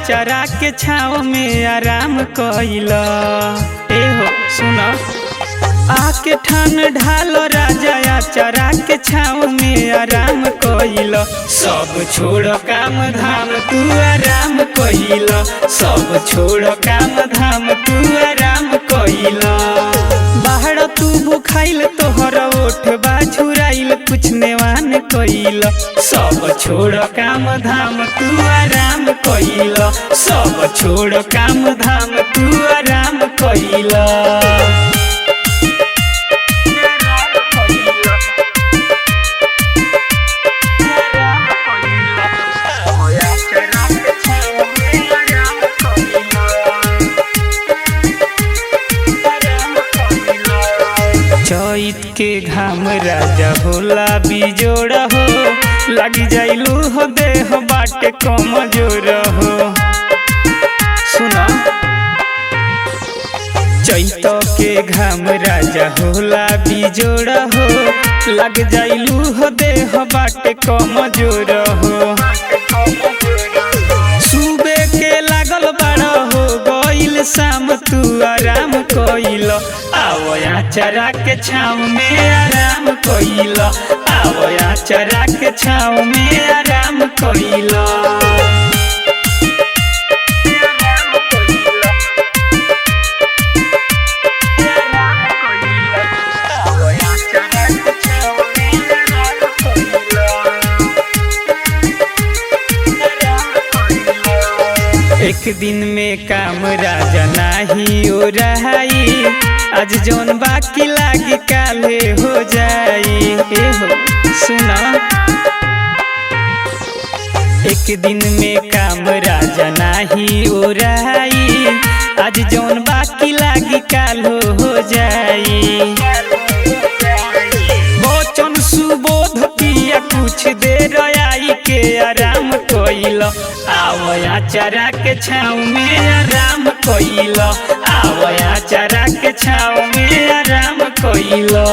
चरा के छाँव में आराम कइला। एहो सुना आके ठान ढालो राजा चरा के छाँव में आराम कइला। सब छोड़ काम धाम तू आराम कइला। सब छोड़ काम धाम तू आराम कइला। बाहर तू भूखाइल तोहर ओठ बा झुराइल कुछ नेवान कइला। सब छोड़ काम धाम तू आराम कइला। सब छोड़ काम धाम तू आराम कइला। चैत के घाम राजा होला बिजोड़ हो। लगी जाइलू हो देह बाटे कमजोर हो। सुना चैत के घाम राजा होला बिजोड़ हो। लग जाइलू हो देह बाटे कमजोर हो। सुबह के लागल बड़ा हो गइल शाम तू आराम कइला। आवया चरा के छाँव में आराम कइला। आवया चरा के छाँव में आराम कइला। एक दिन में काम राजा नाही हो रहाई। आज जौन बाकी लागी काले हो जाई। एहो सुना एक दिन में काम राजा नाही हो रहाई। आज जौन बाकी लागी काल हो जाई। वचन सुबोध किया कुछ देर आई के आराम कइला। आवया चरा के छाँव में आराम कइला। आवया चरा के छाँव में आराम कइला।